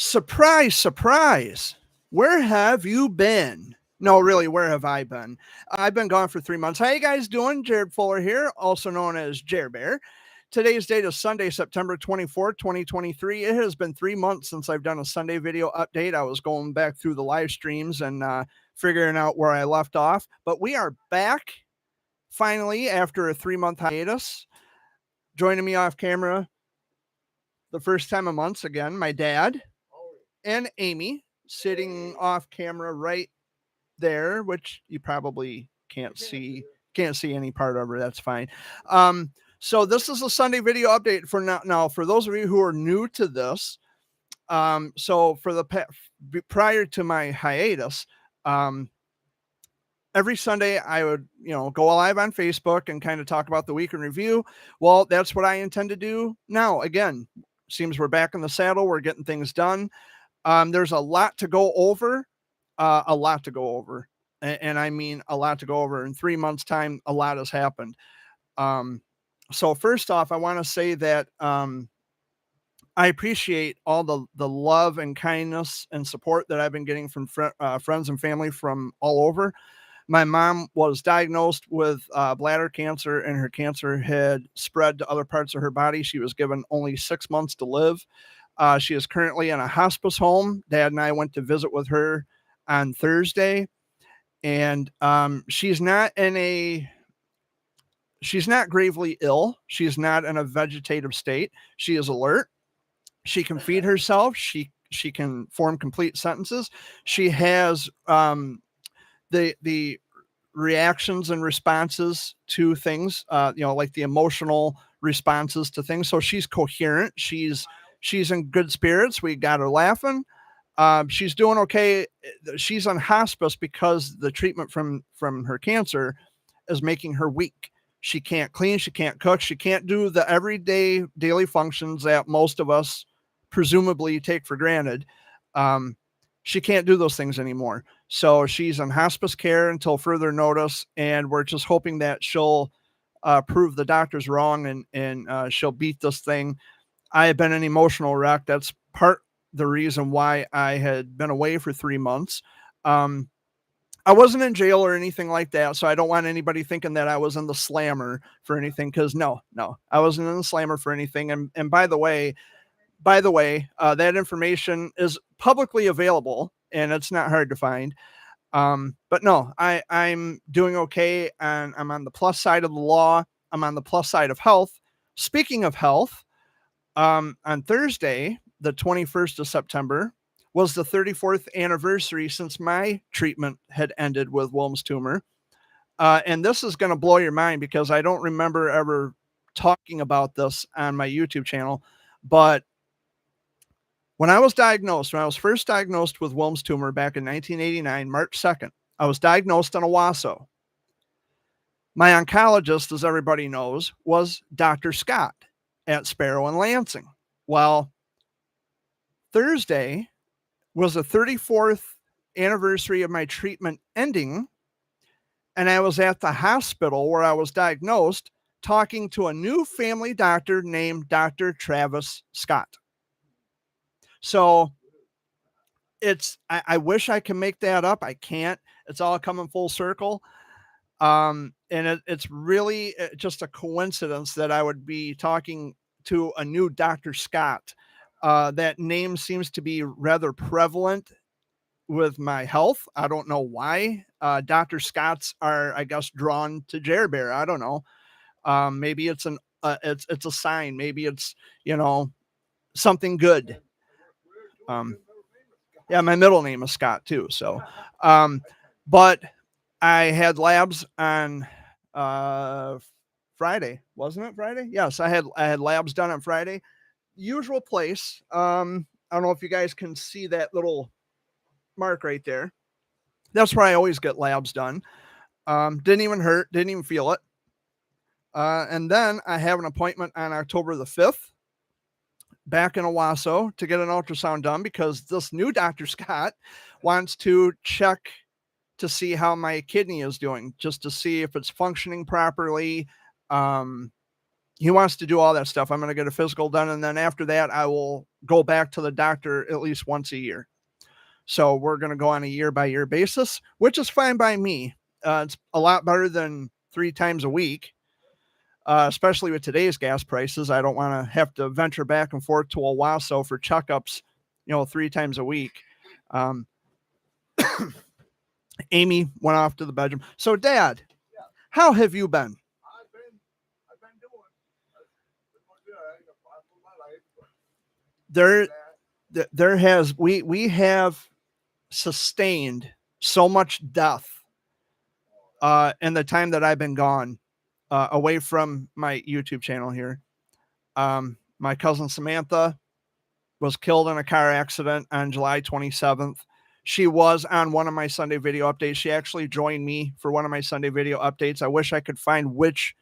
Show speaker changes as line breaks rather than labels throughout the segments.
Surprise, surprise. Where have you been? No, really, where have I been? I've been gone for 3 months. How you guys doing? Jared Fuller here, also known as Jared Bear. Today's date is Sunday, September 24th, 2023. It has been 3 months since I've done a Sunday video update. I was going back through the live streams and figuring out where I left off. But we are back finally after a 3-month hiatus. Joining me off camera the first time in months again, my dad and Amy sitting off camera right there, which you probably can't see any part of her. That's fine. So this is a Sunday video update for now. For those of you who are new to this, so for the prior to my hiatus, every Sunday I would, go live on Facebook and kind of talk about the week in review. Well, that's what I intend to do now. Again, seems we're back in the saddle. We're getting things done. There's a lot to go over, and I mean a lot to go over. In 3 months' time, a lot has happened. So first off, I want to say that I appreciate all the love and kindness and support that I've been getting from friends and family from all over. My mom was diagnosed with bladder cancer, and her cancer had spread to other parts of her body. She was given only 6 months to live. She is currently in a hospice home. Dad and I went to visit with her on Thursday, and she's not gravely ill. She's not in a vegetative state. She is alert. She can feed herself. She can form complete sentences. She has the reactions and responses to things, like the emotional responses to things. So she's coherent. She's in good spirits. We got her laughing. She's doing okay. She's on hospice because the treatment from her cancer is making her weak. She can't clean. She can't cook. She can't do the everyday daily functions that most of us presumably take for granted. She can't do those things anymore. So she's on hospice care until further notice. And we're just hoping that she'll prove the doctors wrong and she'll beat this thing. I have been an emotional wreck. That's part the reason why I had been away for 3 months. I wasn't in jail or anything like that, so I don't want anybody thinking that I was in the slammer for anything, because no, I wasn't in the slammer for anything. And by the way, that information is publicly available and it's not hard to find. But no, I'm doing okay, and I'm on the plus side of the law. I'm on the plus side of health. Speaking of health, on Thursday, the 21st of September, was the 34th anniversary since my treatment had ended with Wilms tumor. And this is going to blow your mind, because I don't remember ever talking about this on my YouTube channel. But when I was first diagnosed with Wilms tumor back in 1989, March 2nd, I was diagnosed in Owasso. My oncologist, as everybody knows, was Dr. Scott at Sparrow and Lansing. Well, Thursday was the 34th anniversary of my treatment ending, and I was at the hospital where I was diagnosed talking to a new family doctor named Dr. Travis Scott. So I wish I could make that up. I can't. It's all coming full circle. And it's really just a coincidence that I would be talking to a new Dr. Scott. That name seems to be rather prevalent with my health. I don't know why. Dr. Scotts are, I guess, drawn to Jared Bear. I don't know. Maybe it's it's a sign. Maybe it's, something good. Yeah, my middle name is Scott too. So, but I had labs on Friday, wasn't it Friday? Yes, I had labs done on Friday. Usual place. I don't know if you guys can see that little mark right there. That's where I always get labs done. Didn't even hurt, didn't even feel it. And then I have an appointment on October the 5th back in Owasso to get an ultrasound done, because this new Dr. Scott wants to check to see how my kidney is doing, just to see if it's functioning properly. he wants to do all that stuff. I'm going to get a physical done. And then after that, I will go back to the doctor at least once a year. So we're going to go on a year by year basis, which is fine by me. It's a lot better than 3 times a week, especially with today's gas prices. I don't want to have to venture back and forth to Owasso for checkups, 3 times a week. Amy went off to the bedroom. So, Dad, how have you been?
I've been doing good.
We have sustained so much death in the time that I've been gone away from my YouTube channel here. My cousin Samantha was killed in a car accident on July 27th. She was on one of my Sunday video updates. She actually joined me for one of my Sunday video updates. I wish I could find which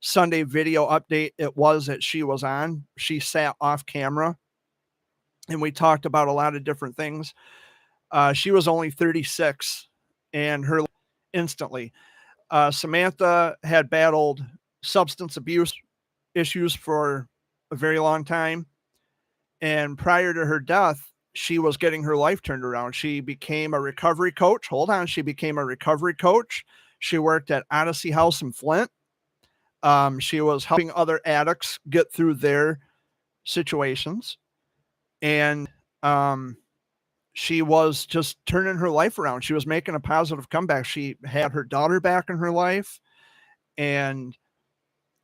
Sunday video update it was that she was on. She sat off camera and we talked about a lot of different things. She was only 36 and her instantly. Samantha had battled substance abuse issues for a very long time. And prior to her death, she was getting her life turned around. She became a recovery coach. She became a recovery coach. She worked at Odyssey House in Flint. She was helping other addicts get through their situations. And she was just turning her life around. She was making a positive comeback. She had her daughter back in her life. And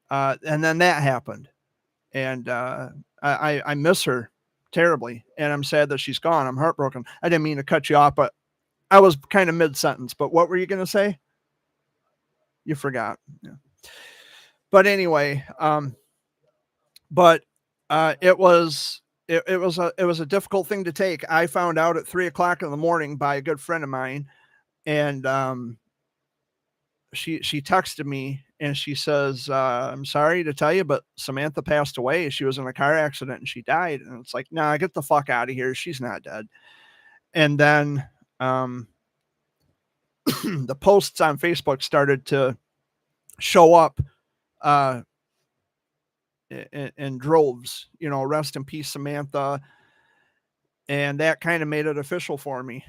then that happened. And I miss her terribly, and I'm sad that she's gone. I'm heartbroken. I didn't mean to cut you off, but I was kind of mid-sentence. But what were you going to say? You forgot. Yeah. But anyway, it was a difficult thing to take. I found out at 3:00 in the morning by a good friend of mine, and she texted me and she says, I'm sorry to tell you, but Samantha passed away. She was in a car accident and she died. And it's like, nah, get the fuck out of here. She's not dead. And then the posts on Facebook started to show up in droves, rest in peace, Samantha. And that kind of made it official for me.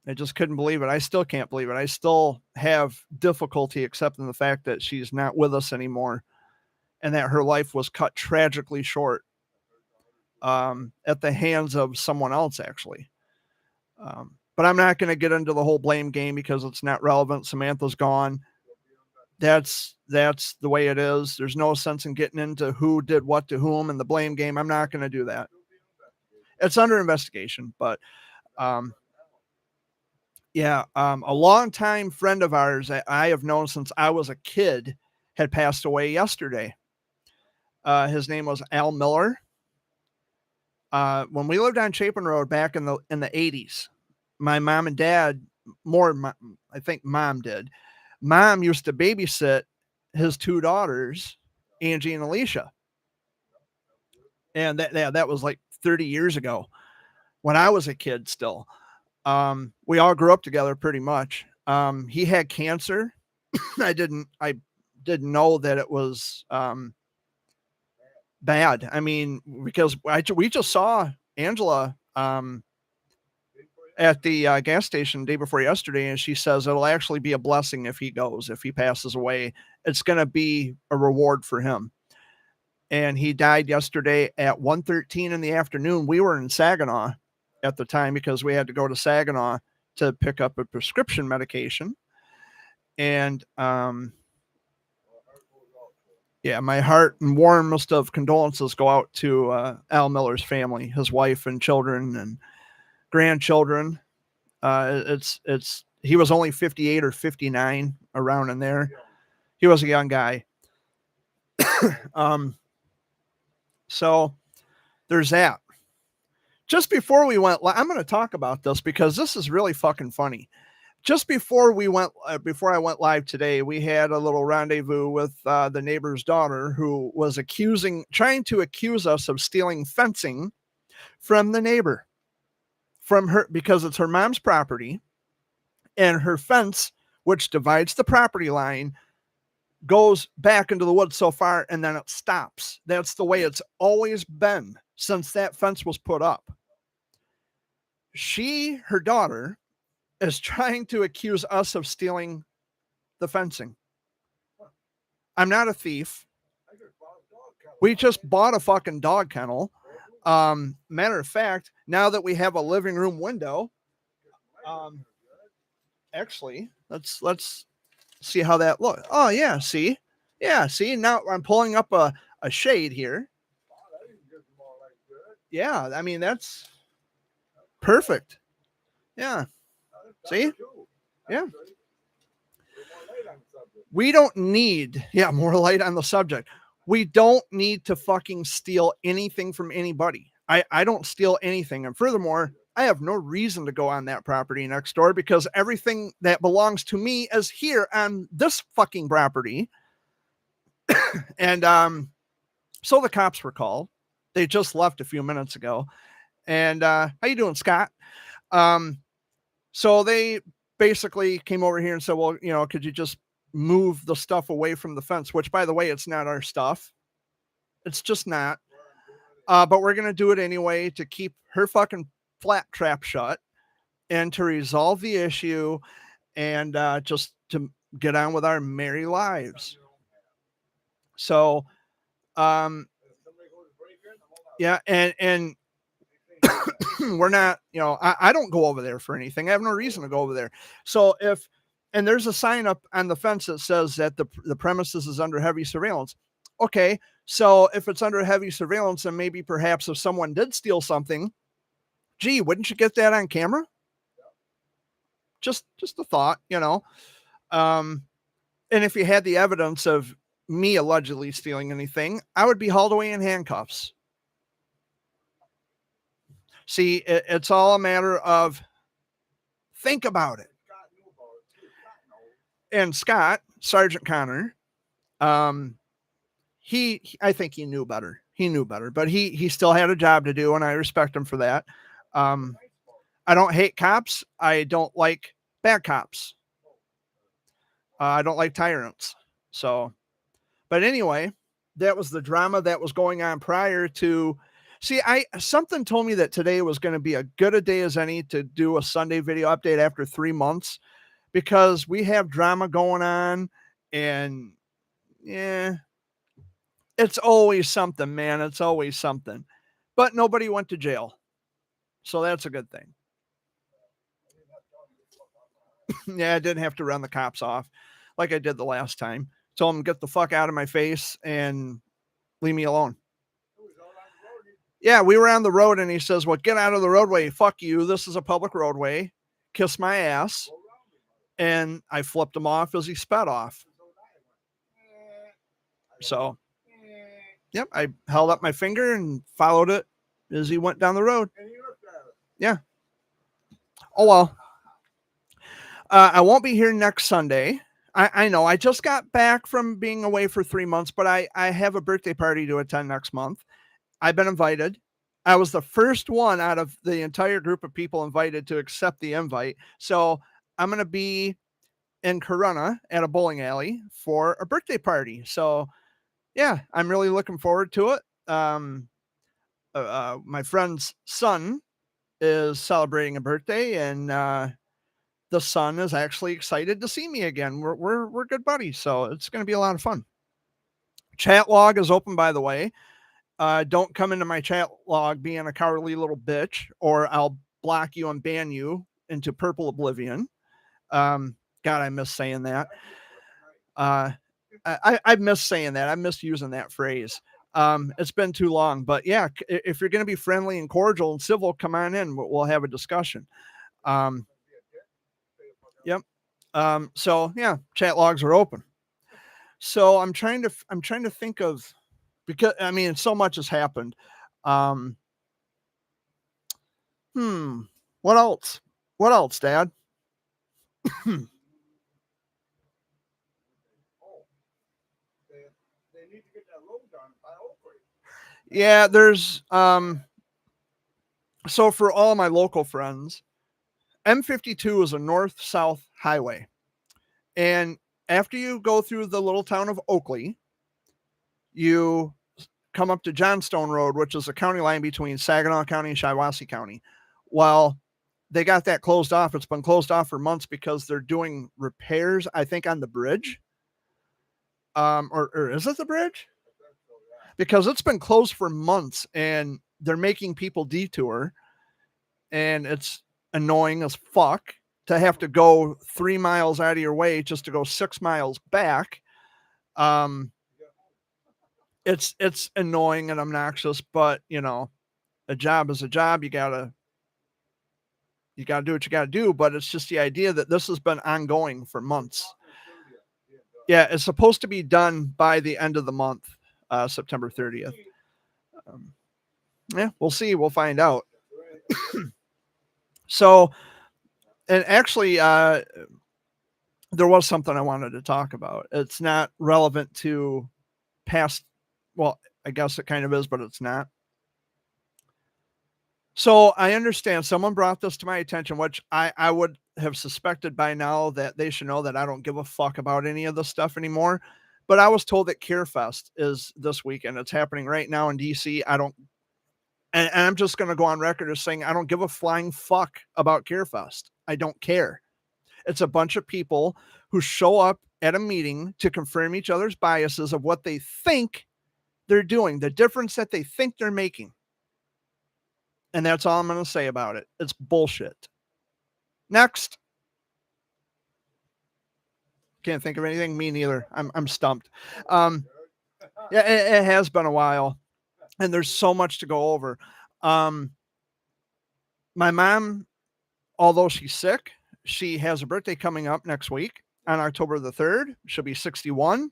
I just couldn't believe it. I still can't believe it. I still have difficulty accepting the fact that she's not with us anymore and that her life was cut tragically short at the hands of someone else, actually. But I'm not going to get into the whole blame game because it's not relevant. Samantha's gone. That's the way it is. There's no sense in getting into who did what to whom and the blame game. I'm not going to do that. It's under investigation, but a longtime friend of ours that I have known since I was a kid had passed away yesterday. His name was Al Miller. When we lived on Chapin Road back in the 80s, my mom and dad, I think mom did. Mom used to babysit his 2 daughters, Angie and Alicia. And that was like 30 years ago when I was a kid still. We all grew up together pretty much. He had cancer. I didn't know that it was bad. I mean, because we just saw Angela at the gas station the day before yesterday, and she says it'll actually be a blessing if he goes, if he passes away. It's going to be a reward for him. And he died yesterday at 1:13 in the afternoon. We were in Saginaw at the time because we had to go to Saginaw to pick up a prescription medication. And my heart and warmest of condolences go out to Al Miller's family, his wife and children and grandchildren. He was only 58 or 59, around in there. He was a young guy. So there's that. Just before we went, I'm going to talk about this because this is really fucking funny. Just before I went live today, we had a little rendezvous with the neighbor's daughter who was trying to accuse us of stealing fencing from the neighbor, from her, because it's her mom's property, and her fence, which divides the property line, goes back into the woods so far and then it stops. That's the way it's always been since that fence was put up. Her daughter, is trying to accuse us of stealing the fencing. I'm not a thief. We just bought a fucking dog kennel. Matter of fact, now that we have a living room window, actually, let's see how that looks. Oh yeah, see, now I'm pulling up a shade here. Yeah, I mean that's perfect. Yeah, see, yeah. We don't need, more light on the subject. We don't need to fucking steal anything from anybody. I don't steal anything. And furthermore, I have no reason to go on that property next door because everything that belongs to me is here on this fucking property. And so the cops were called. They just left a few minutes ago. And how you doing, Scott? So they basically came over here and said, well, could you just move the stuff away from the fence, which by the way, it's not our stuff. It's just not. But we're going to do it anyway to keep her fucking flat trap shut and to resolve the issue and just to get on with our merry lives. So, yeah. And we're not, I don't go over there for anything. I have no reason to go over there. So and there's a sign up on the fence that says that the premises is under heavy surveillance. Okay. So if it's under heavy surveillance, and maybe perhaps if someone did steal something, gee, wouldn't you get that on camera? Just a thought, and if you had the evidence of me allegedly stealing anything, I would be hauled away in handcuffs. See, it's all a matter of think about it. And Scott, Sergeant Connor, I think he knew better. But he still had a job to do, and I respect him for that. I don't hate cops. I don't like bad cops. I don't like tyrants. So, but anyway, that was the drama that was going on prior to. See, something told me that today was going to be a good a day as any to do a Sunday video update after 3 months, because we have drama going on, and it's always something, man. It's always something, but nobody went to jail, so that's a good thing. Yeah, I didn't have to run the cops off like I did the last time. Told them get the fuck out of my face and leave me alone. Yeah, we were on the road and he says, well, get out of the roadway. Fuck you. This is a public roadway. Kiss my ass. And I flipped him off as he sped off. So, yep, I held up my finger and followed it as he went down the road. Yeah. Oh, well. I won't be here next Sunday. I know I just got back from being away for 3 months, but I have a birthday party to attend next month. I've been invited. I was the first one out of the entire group of people invited to accept the invite. So I'm going to be in Corunna at a bowling alley for a birthday party. So yeah, I'm really looking forward to it. My friend's son is celebrating a birthday, and the son is actually excited to see me again. We're good buddies, so it's going to be a lot of fun. Chat log is open, by the way. Don't come into my chat log being a cowardly little bitch, or I'll block you and ban you into purple oblivion. God, I miss saying that. I miss saying that. I miss using that phrase. It's been too long, but yeah, if you're going to be friendly and cordial and civil, come on in. We'll have a discussion. Yep. So yeah, chat logs are open. So I'm trying to think of, because I mean, so much has happened. What else? What else, Dad? Yeah, there's so for all my local friends, M52 is a north-south highway. And after you go through the little town of Oakley, you come up to Johnstone Road, which is a county line between Saginaw County and Shiawassee County. Well, they got that closed off. It's been closed off for months because they're doing repairs, I think, on the bridge. Or is it the bridge? Because it's been closed for months and they're making people detour, and it's annoying as fuck to have to go 3 miles out of your way just to go 6 miles back. It's annoying and obnoxious, but you know, a job is a job. You gotta do what you gotta do. But it's just the idea that this has been ongoing for months. Yeah, it's supposed to be done by the end of the month, September 30th. Yeah, we'll see. We'll find out. So, and actually, there was something I wanted to talk about. It's not relevant to past. Well, I guess it kind of is, but it's not. So I understand someone brought this to my attention, which I would have suspected by now that they should know that I don't give a fuck about any of this stuff anymore. But I was told that CareFest is this weekend. It's happening right now in DC. And I'm just going to go on record as saying I don't give a flying fuck about CareFest. I don't care. It's a bunch of people who show up at a meeting to confirm each other's biases of what they think they're doing, the difference that they think they're making. And that's all I'm going to say about it. It's bullshit. Next. Can't think of anything. Me neither. I'm stumped. Yeah, it has been a while, and there's so much to go over. My mom, although she's sick, she has a birthday coming up next week on October the 3rd. She'll be 61.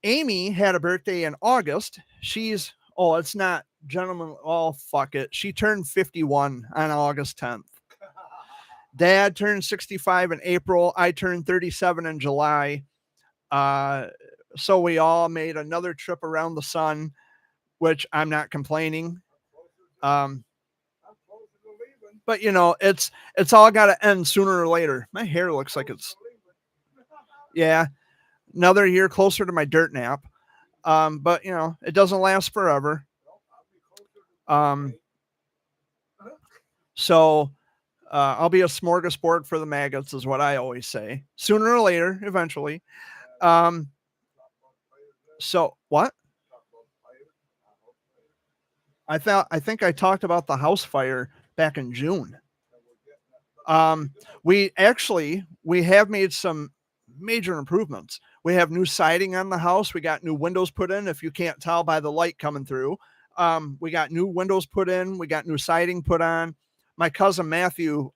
Amy had a birthday in August. It's not gentlemen. Oh, fuck it. She turned 51 on August 10th. Dad turned 65 in April. I turned 37 in July. So we all made another trip around the sun, which I'm not complaining. But you know, it's all got to end sooner or later. My hair looks like another year closer to my dirt nap. But you know, it doesn't last forever. So I'll be a smorgasbord for the maggots is what I always say. Sooner or later, eventually. So what? I think I talked about the house fire back in June. We have made some major improvements. We have new siding on the house. We got new windows put in. If you can't tell by the light coming through, we got new windows put in. We got new siding put on. My cousin Matthew,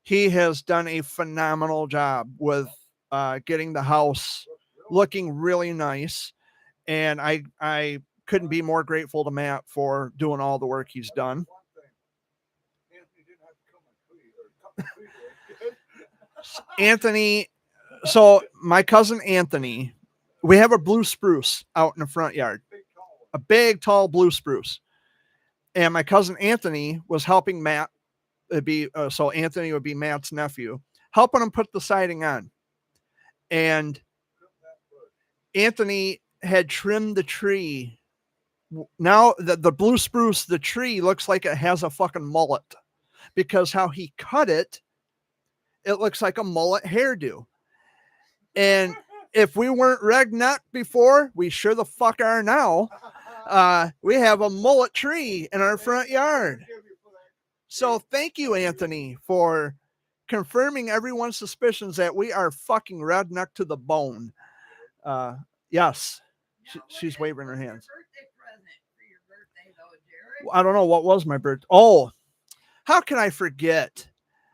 he has done a phenomenal job with getting the house looking really nice. And I couldn't be more grateful to Matt for doing all the work he's done. Anthony, so my cousin Anthony, we have a blue spruce out in the front yard, a big, tall blue spruce. And my cousin Anthony was helping Matt. So Anthony would be Matt's nephew, helping him put the siding on. And Anthony had trimmed the tree. Now the blue spruce, the tree looks like it has a fucking mullet because how he cut it, it looks like a mullet hairdo. And if we weren't regnut before, we sure the fuck are now. We have a mullet tree in our front yard. So thank you, Anthony, for confirming everyone's suspicions that we are fucking redneck to the bone. Yes. She's waving her hands. I don't know what was my birthday. Oh, how can I forget?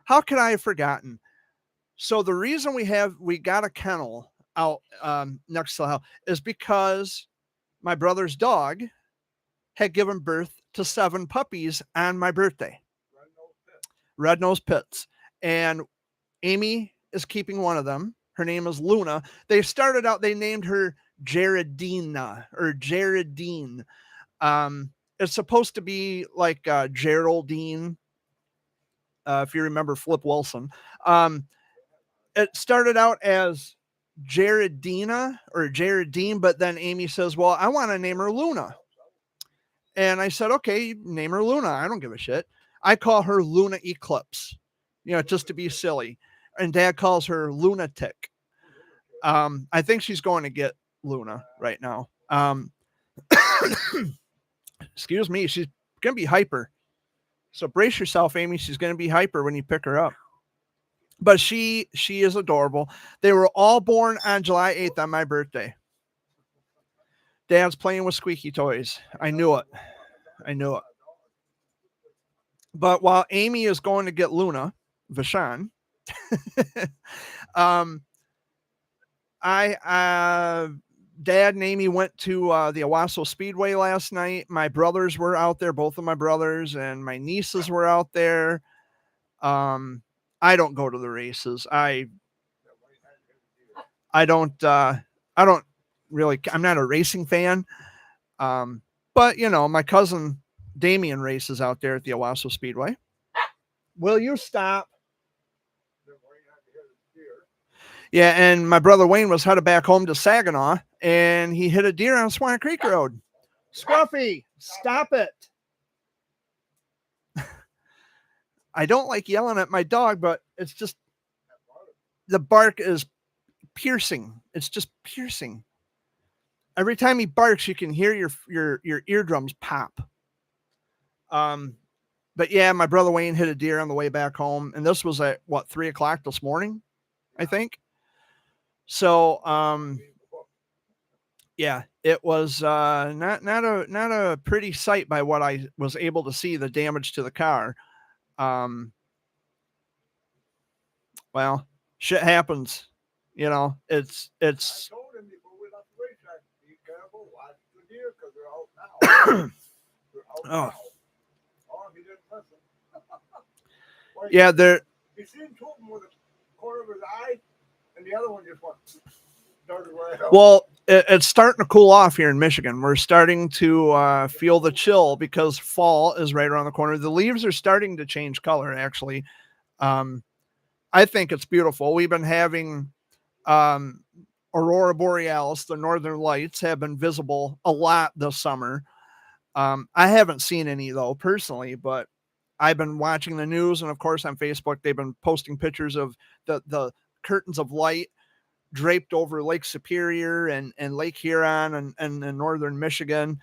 How could I have forgotten? So the reason we got a kennel out next to the house is because my brother's dog had given birth to 7 puppies on my birthday. Red-nosed pits. And Amy is keeping one of them. Her name is Luna. They named her Jaredina or Jaredine. It's supposed to be like Geraldine, if you remember Flip Wilson. it started out as Jaredina or Jaredine, but then Amy says, well, I want to name her Luna. And I said, okay, name her Luna. I don't give a shit. I call her Luna Eclipse, just to be silly. And Dad calls her Lunatic. I think she's going to get Luna right now. Excuse me. She's going to be hyper. So brace yourself, Amy. She's going to be hyper when you pick her up. But she is adorable. They were all born on July 8th on my birthday. Dad's playing with squeaky toys. I knew it. But while Amy is going to get Luna, Vashon, Dad and Amy went to the Owasso Speedway last night. My brothers were out there, both of my brothers, and my nieces were out there. I don't go to the races. I don't really, I'm not a racing fan. But my cousin Damien races out there at the Owasso Speedway. Will you stop? Yeah, and my brother Wayne was headed back home to Saginaw, and he hit a deer on Swan Creek Road. Scruffy, stop it. I don't like yelling at my dog, but it's just, the bark is piercing. It's just piercing. Every time he barks, you can hear your eardrums pop. But yeah, my brother Wayne hit a deer on the way back home, and this was at 3:00 this morning, I think. So, yeah, it was not a pretty sight by what I was able to see, the damage to the car. Well, shit happens, it's.
I told him before we left the racetrack, be careful, watch the deer, because they're out now.
Oh.
He didn't listen. Well,
Yeah, they're.
You seen two of them with the corner of his eye, and the other one just went darted right out.
Well, it's starting to cool off here in Michigan. We're starting to feel the chill because fall is right around the corner. The leaves are starting to change color, actually. I think it's beautiful. We've been having Aurora Borealis, the northern lights, have been visible a lot this summer. I haven't seen any, though, personally, but I've been watching the news, and of course on Facebook, they've been posting pictures of the curtains of light draped over Lake Superior and Lake Huron and northern Michigan.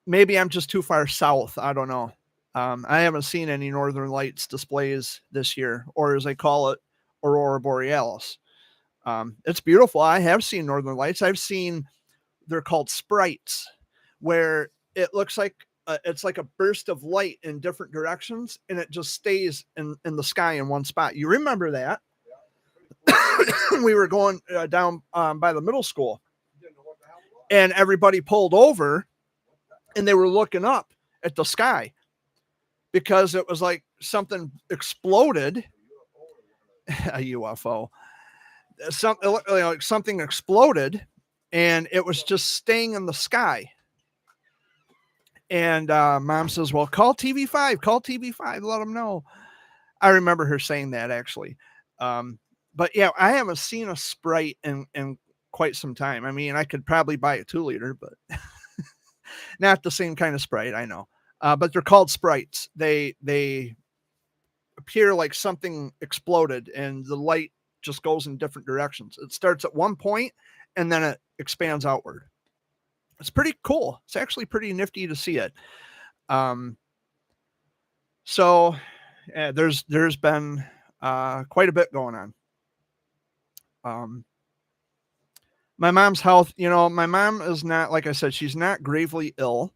Maybe I'm just too far south. I don't know. I haven't seen any northern lights displays this year, or as they call it, Aurora Borealis. It's beautiful. I have seen northern lights. They're called sprites, where it looks like it's like a burst of light in different directions, and it just stays in the sky in one spot. You remember that? We were going down by the middle school, and everybody pulled over, and they were looking up at the sky because it was like something exploded. A UFO. Something exploded, and it was just staying in the sky. And Mom says, well, call TV5, let them know. I remember her saying that, actually. But yeah, I haven't seen a sprite in quite some time. I mean, I could probably buy a 2-liter, but not the same kind of sprite, I know. But they're called sprites. They appear like something exploded, and the light just goes in different directions. It starts at one point, and then it expands outward. It's pretty cool. It's actually pretty nifty to see it. So yeah, there's been quite a bit going on. My mom's health, my mom is not, like I said, she's not gravely ill.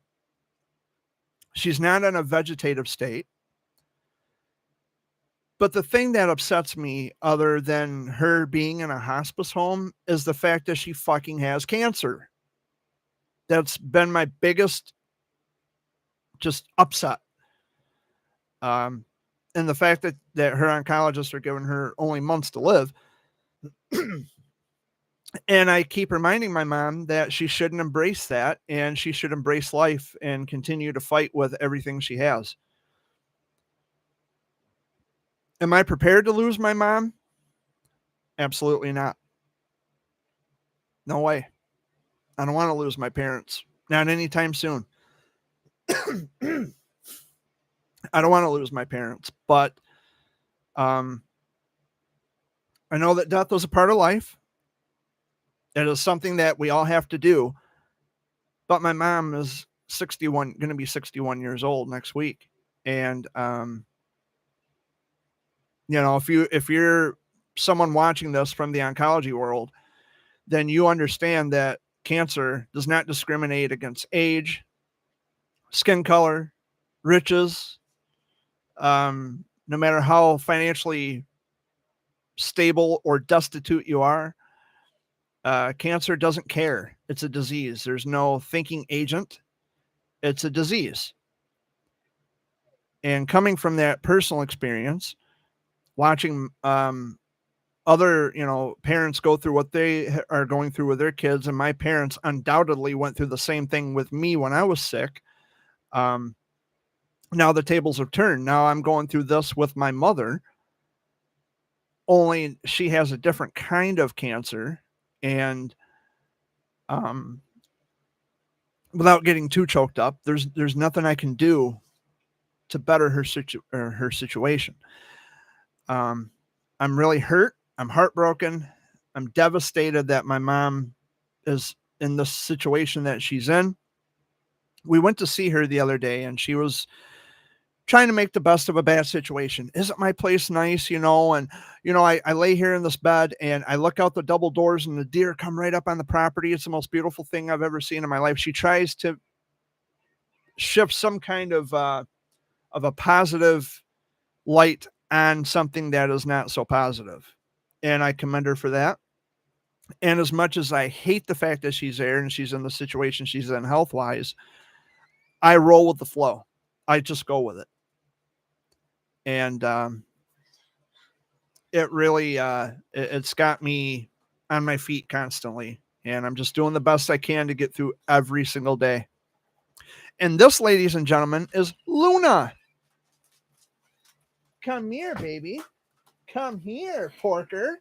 She's not in a vegetative state. But the thing that upsets me, other than her being in a hospice home, is the fact that she fucking has cancer. That's been my biggest just upset. And the fact that her oncologists are giving her only months to live. And I keep reminding my mom that she shouldn't embrace that, and she should embrace life and continue to fight with everything she has. Am I prepared to lose my mom? Absolutely not. No way. I don't want to lose my parents. Not anytime soon. I don't want to lose my parents, but um, I know that death is a part of life. It is something that we all have to do. But my mom is 61, going to be 61 years old next week, and if you're someone watching this from the oncology world, then you understand that cancer does not discriminate against age, skin color, riches. No matter how financially stable or destitute you are, cancer doesn't care. It's a disease. There's no thinking agent. It's a disease. And coming from that personal experience, watching other parents go through what they are going through with their kids, and my parents undoubtedly went through the same thing with me when I was sick. Now the tables have turned. Now I'm going through this with my mother, only she has a different kind of cancer. And without getting too choked up, there's nothing I can do to better her situation. I'm really hurt. I'm heartbroken. I'm devastated that my mom is in the situation that she's in. We went to see her the other day, and she was trying to make the best of a bad situation. Isn't my place nice? And I lay here in this bed and I look out the double doors and the deer come right up on the property. It's the most beautiful thing I've ever seen in my life. She tries to shift some kind of a positive light on something that is not so positive. And I commend her for that. And as much as I hate the fact that she's there and she's in the situation she's in health wise, I roll with the flow. I just go with it. And it really, it's got me on my feet constantly. And I'm just doing the best I can to get through every single day. And this, ladies and gentlemen, is Luna. Come here, baby. Come here, Porker.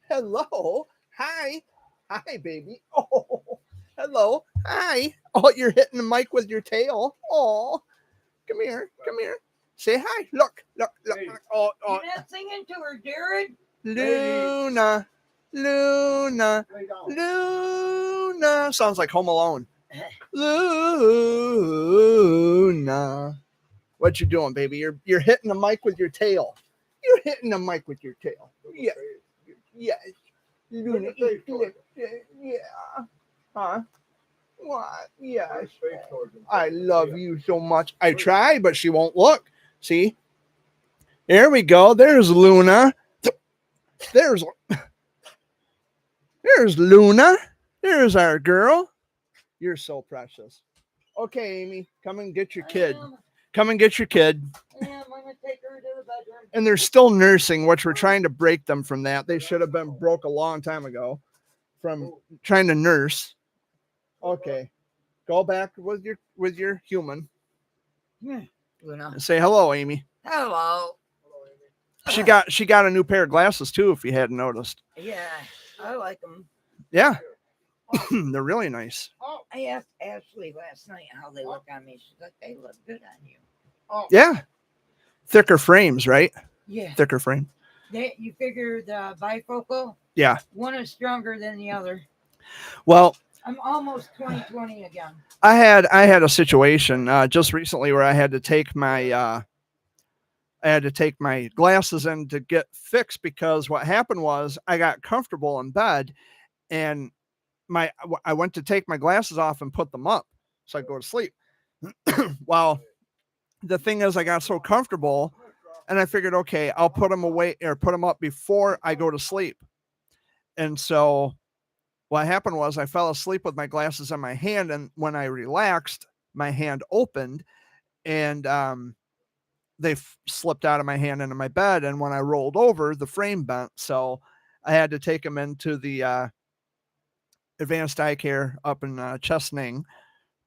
Hello. Hi. Hi, baby. Oh, hello. Hi. Oh, you're hitting the mic with your tail. Oh, come here. Come here. Say hi. Look.
Hey.
Oh.
You're not singing to her, Jared.
Luna. Luna.
Lay down.
Luna. Sounds like Home Alone. Luna. What you doing, baby? You're hitting the mic with your tail. You're hitting the mic with your tail. Yeah. Yes. Luna. Yeah. Huh? What? Yes. I love you so much. I try, but she won't look. See? There we go. There's Luna. There's Luna. There's our girl. You're so precious. Okay, Amy, come and get your kid. Come and get your kid.
I'm going to take her to the bedroom.
And they're still nursing, which we're trying to break them from that. They should have been broke a long time ago from trying to nurse. Okay. Go back with your human.
Luna.
And say hello, Amy.
Hello.
She got a new pair of glasses too, if you hadn't noticed.
Yeah, I like them.
Yeah. They're really nice.
I asked Ashley last night how they look on me. She's like, they look good on you.
Yeah. Thicker frames, right?
Yeah.
Thicker frame.
You figure the bifocal?
Yeah.
One is stronger than the other.
Well,
I'm almost 20/20 again.
I had a situation just recently where I had to take my glasses in to get fixed, because what happened was I got comfortable in bed and I went to take my glasses off and put them up so I go to sleep. Well, the thing is, I got so comfortable and I figured, okay, I'll put them away or put them up before I go to sleep. And so what happened was I fell asleep with my glasses in my hand, and when I relaxed, my hand opened and they slipped out of my hand into my bed. And when I rolled over, the frame bent. So I had to take them into the Advanced Eye Care up in Chesaning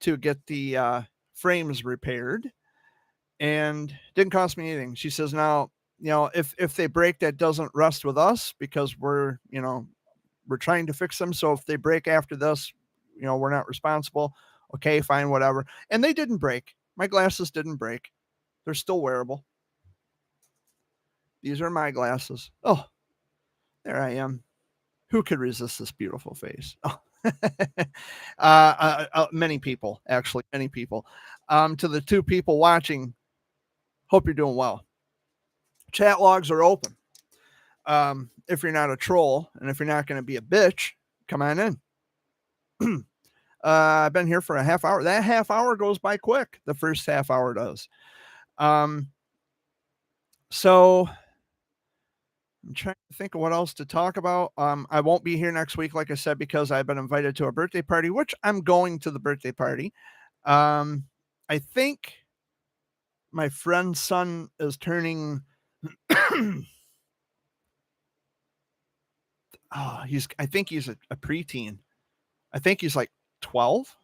to get the frames repaired, and didn't cost me anything. She says, now you know, if they break, that doesn't rest with us because we're trying to fix them. So if they break after this, we're not responsible. Okay, fine, whatever. And they didn't break. My glasses didn't break. They're still wearable. These are my glasses. Oh, there I am. Who could resist this beautiful face? Oh. Many people, actually, many people. To the 2 people watching, hope you're doing well. Chat logs are open. If you're not a troll and if you're not going to be a bitch, come on in. I've been here for a half hour. That half hour goes by quick. The first half hour does. So I'm trying to think of what else to talk about. I won't be here next week, like I said, because I've been invited to a birthday party, which I'm going to the birthday party. I think my friend's son is turning. I think he's a preteen. I think he's like 12.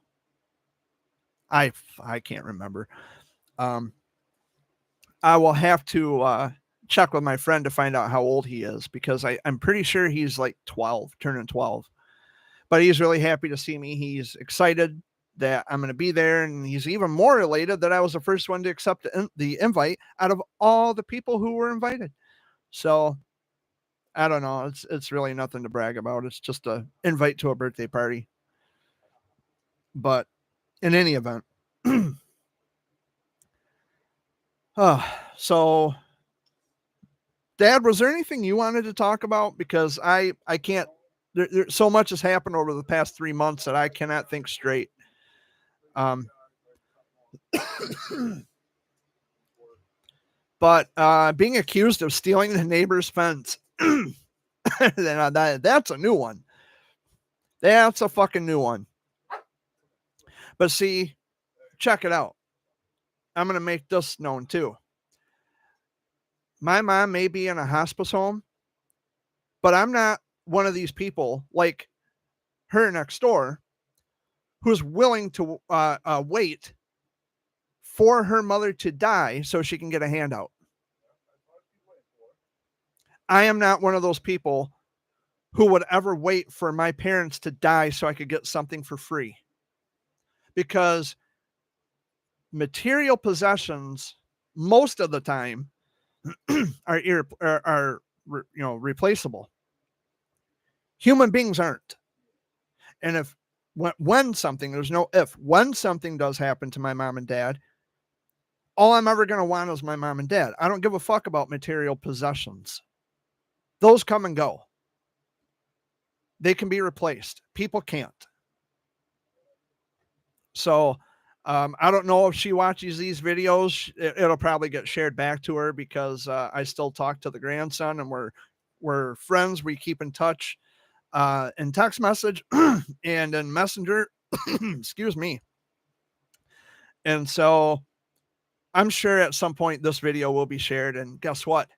I can't remember. I will have to check with my friend to find out how old he is because I'm pretty sure he's like 12, turning 12. But he's really happy to see me. He's excited that I'm going to be there, and he's even more elated that I was the first one to accept the invite out of all the people who were invited. So I don't know. It's really nothing to brag about. It's just an invite to a birthday party. But in any event, so Dad, was there anything you wanted to talk about? Because I can't. There so much has happened over the past 3 months that I cannot think straight. But being accused of stealing the neighbor's fence, that's a new one. That's a fucking new one. But see, check it out. I'm going to make this known too. My mom may be in a hospice home, but I'm not one of these people like her next door who's willing to wait for her mother to die so she can get a handout. I am not one of those people who would ever wait for my parents to die so I could get something for free. Because material possessions, most of the time, are replaceable. Human beings aren't. And if when something, there's no if, when something does happen to my mom and dad, all I'm ever going to want is my mom and dad. I don't give a fuck about material possessions. Those come and go. They can be replaced. People can't. So I don't know if she watches these videos. It'll probably get shared back to her because I still talk to the grandson and we're friends. We keep in touch in text message and in Messenger. Excuse me. And so I'm sure at some point this video will be shared. And guess what?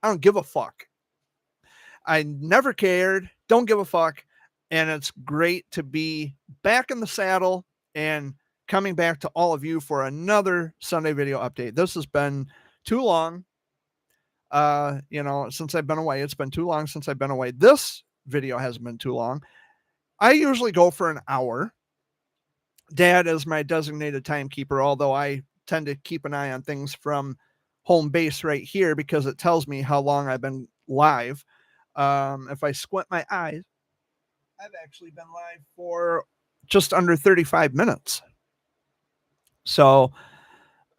I don't give a fuck. I never cared. Don't give a fuck. And it's great to be back in the saddle and coming back to all of you for another Sunday video update. This has been too long. Since I've been away, it's been too long since I've been away. This video hasn't been too long. I usually go for an hour. Dad is my designated timekeeper, although I tend to keep an eye on things from home base right here because it tells me how long I've been live. If I squint my eyes, I've actually been live for just under 35 minutes. So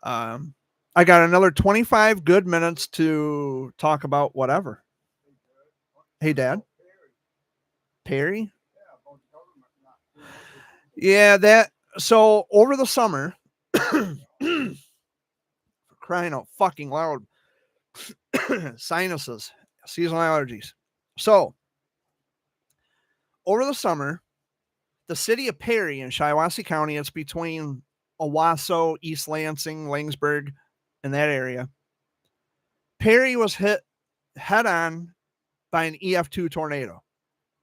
I got another 25 good minutes to talk about whatever. Hey, Dad. Perry? Yeah, so over the summer, crying out fucking loud, sinuses, seasonal allergies. So over the summer, the city of Perry in Shiawassee County, it's between Owasso, East Lansing, Langsburg, in that area. Perry was hit head on by an EF2 tornado.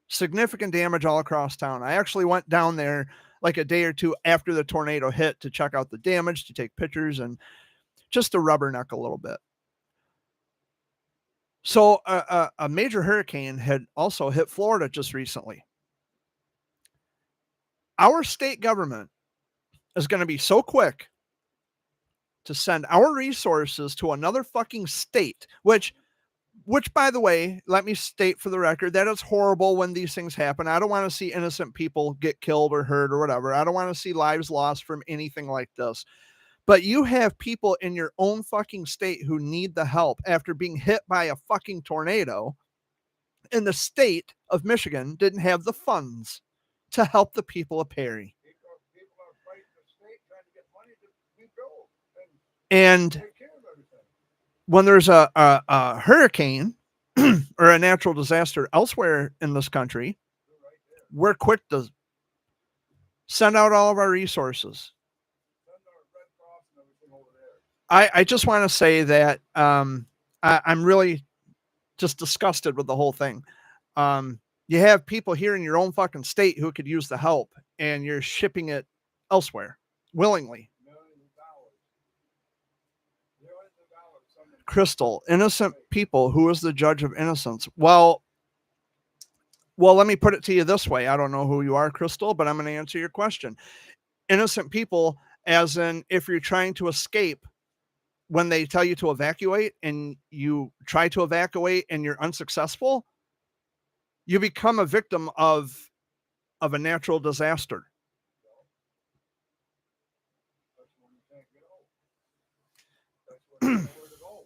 Significant damage all across town. I actually went down there like a day or two after the tornado hit to check out the damage, to take pictures, and just to rubberneck a little bit. So a major hurricane had also hit Florida just recently. Our state government is going to be so quick to send our resources to another fucking state, which by the way, let me state for the record that it's horrible when these things happen. I don't want to see innocent people get killed or hurt or whatever. I don't want to see lives lost from anything like this. But you have people in your own fucking state who need the help after being hit by a fucking tornado, and the state of Michigan didn't have the funds to help the people of Perry.
People are fighting the state trying to get money to rebuild
And
take care of everything.
when there's a hurricane or a natural disaster elsewhere in this country,
You're right there.
we're quick to send out all of our resources.
Send our Red Cross and everything over there.
I just want to say that I'm really just disgusted with the whole thing. You have people here in your own fucking state who could use the help, and you're shipping it elsewhere willingly.
Millions of dollars. Millions of dollars. Something-
Crystal, innocent people, who is the judge of innocence? Well, let me put it to you this way. I don't know who you are, Crystal, but I'm going to answer your question. Innocent people, as in if you're trying to escape when they tell you to evacuate and you try to evacuate and you're unsuccessful, you become a victim of a natural disaster.
That's when you can't get out. That's when you know where to go.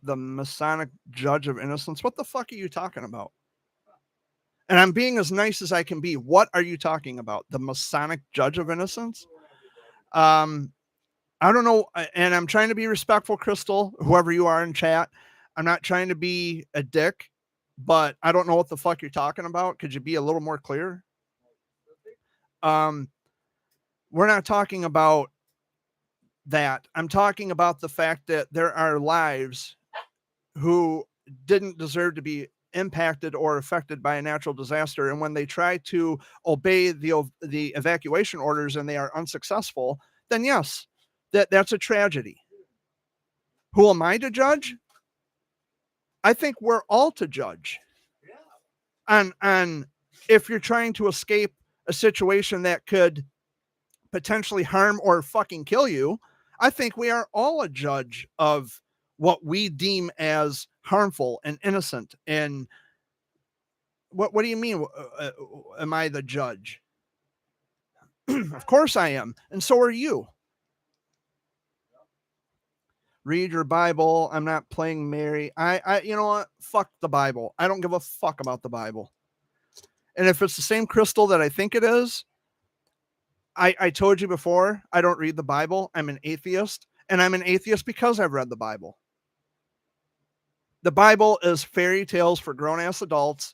The Masonic judge of innocence. What the fuck are you talking about? And I'm being as nice as I can be. What are you talking about? The Masonic judge of innocence? I don't know. And I'm trying to be respectful, Crystal, whoever you are in chat. I'm not trying to be a dick, but I don't know what the fuck you're talking about. Could you be a little more clear? We're not talking about that. I'm talking about the fact that there are lives who didn't deserve to be impacted or affected by a natural disaster, and when they try to obey the evacuation orders and they are unsuccessful, then yes, that's a tragedy. Who am I to judge? I think we're all to judge
Yeah.
on if you're trying to escape a situation that could potentially harm or fucking kill you. I think we are all a judge of what we deem as harmful and innocent. And what do you mean? Am I the judge? Of course I am. And so are you. Read your Bible. I'm not playing Mary. You know what? Fuck the Bible. I don't give a fuck about the Bible. And if it's the same Crystal that I think it is, I told you before, I don't read the Bible. I'm an atheist, and I'm an atheist because I've read the Bible. The Bible is fairy tales for grown-ass adults.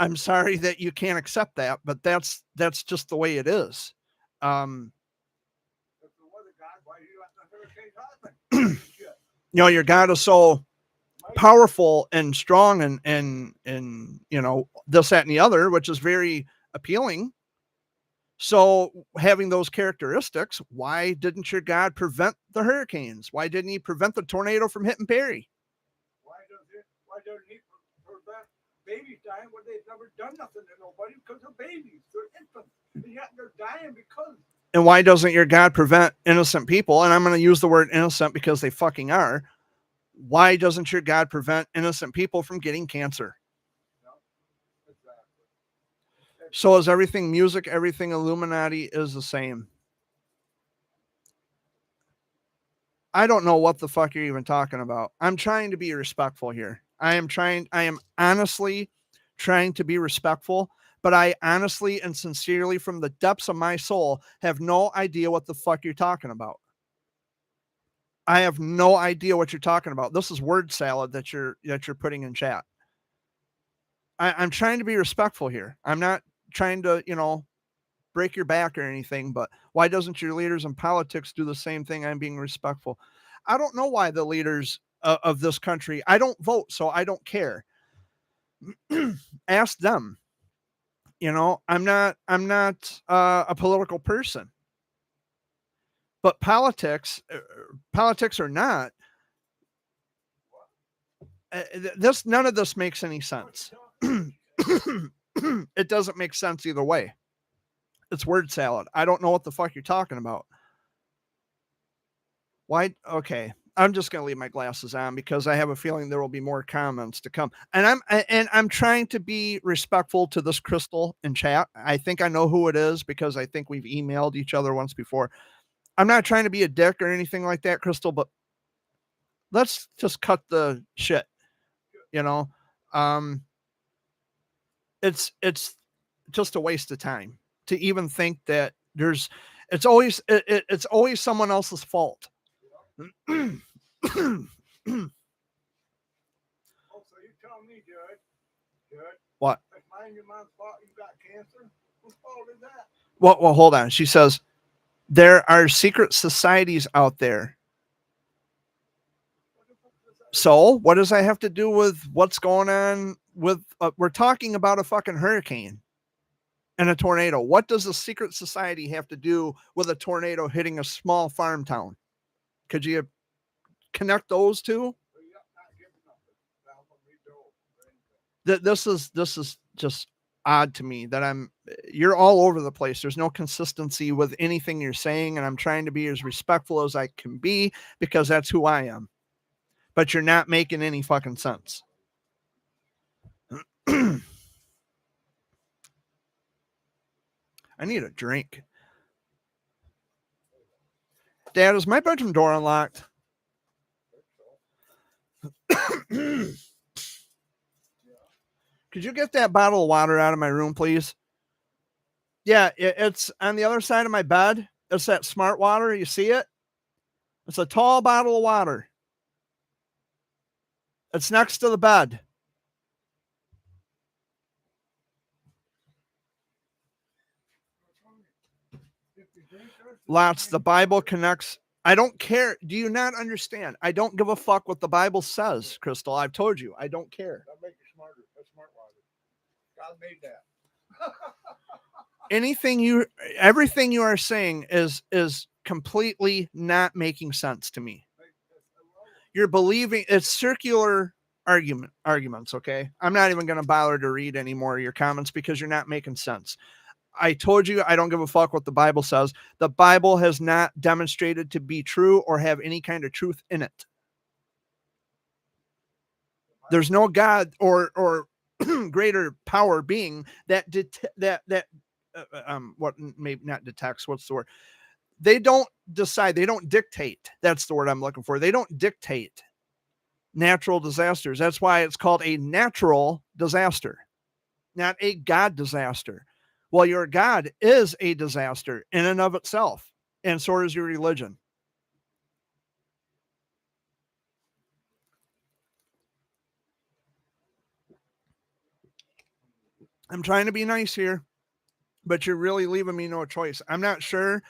I'm sorry that you can't accept that, but that's just the way it is.
If there was a God, why do you let the hurricanes happen? Shit.
You know, your God is so powerful and strong and you know, this, that, and the other, which is very appealing. So having those characteristics, why didn't your God prevent the hurricanes? Why didn't he prevent the tornado from hitting Perry?
Why doesn't he prevent babies dying when they've never done nothing to nobody because they're babies, they're infants, and yet they're dying because.
And why doesn't your God prevent innocent people? And I'm going to use the word innocent because they fucking are. Why doesn't your God prevent innocent people from getting cancer?
Exactly.
So is everything music, everything Illuminati is the same. I don't know what the fuck you're even talking about. I'm trying to be respectful here. I am honestly trying to be respectful, but I honestly and sincerely from the depths of my soul have no idea what the fuck you're talking about. I have no idea what you're talking about. This is word salad that you're putting in chat. I'm trying to be respectful here. I'm not trying to, you know, break your back or anything, but why doesn't your leaders in politics do the same thing? I'm being respectful. I don't know why the leaders of this country, I don't vote, so I don't care. Ask them. You know, I'm not a political person. But politics or not, none of this makes any sense. It doesn't make sense either way. It's word salad. I don't know what the fuck you're talking about. Why? Okay. I'm just going to leave my glasses on because I have a feeling there will be more comments to come. And I'm trying to be respectful to this Crystal in chat. I think I know who it is because I think we've emailed each other once before. I'm not trying to be a dick or anything like that, Crystal, but let's just cut the shit. You know, it's just a waste of time to even think that it's always someone else's fault.
Oh, so you tell me, Judge,
What?
if mine your mom's fault you got cancer, whose fault is that?
Well, hold on. She says there are secret societies out there.
What the fuck is that?
So what does that have to do with what's going on with? We're talking about a fucking hurricane and a tornado. What does a secret society have to do with a tornado hitting a small farm town? Could you connect those two?
Well, you're not giving nothing. Now I'm gonna read the whole thing.
This is just odd to me that you're all over the place. There's no consistency with anything you're saying, and I'm trying to be as respectful as I can be because that's who I am. But you're not making any fucking sense. I need a drink. Dad, is my bedroom door unlocked? Could you get that bottle of water out of my room, please? Yeah, it's on the other side of my bed. It's that Smart Water. You see it? It's a tall bottle of water. It's next to the bed.
If you drink this,
Lots. The Bible connects. I don't care. Do you not understand? I don't give a fuck what the Bible says, Crystal. I've told you. I don't care.
that make you smarter. That's smart water. God made that.
Everything you are saying is completely not making sense to me. You're believing it's circular arguments. Okay. I'm not even going to bother to read any more of your comments because you're not making sense. I told you I don't give a fuck what the Bible says. The Bible has not demonstrated to be true or have any kind of truth in it. There's no God or greater power being that what maybe not detects. What's the word? They don't decide. They don't dictate. That's the word I'm looking for. They don't dictate natural disasters. That's why it's called a natural disaster, not a God disaster. Well, your God is a disaster in and of itself, and so is your religion. I'm trying to be nice here, but you're really leaving me no choice. I'm not sure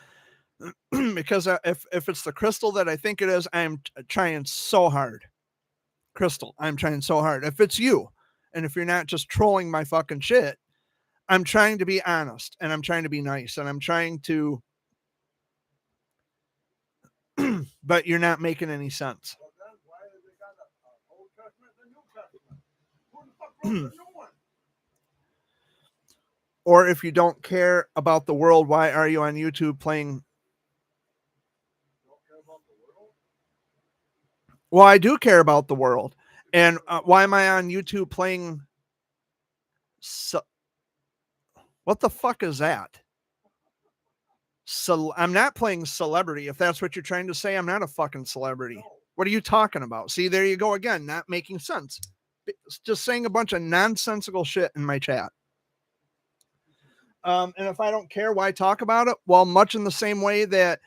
because if it's the Crystal that I think it is, I'm trying so hard. Crystal, I'm trying so hard. If it's you, and if you're not just trolling my fucking shit, I'm trying to be honest, and I'm trying to be nice, and I'm trying to, but you're not making any sense.
Well, then why have they got a Old Testament and a New Testament? Who the fuck wrote the new one?
Or if you don't care about the world, why are you on YouTube playing?
Don't care about the world?
Well, I do care about the world. And why am I on YouTube playing? What the fuck is that? I'm not playing celebrity. If that's what you're trying to say, I'm not a fucking celebrity.
No.
What are you talking about? See, there you go again, not making sense. Just saying a bunch of nonsensical shit in my chat. And if I don't care, why talk about it? Well, much in the same way that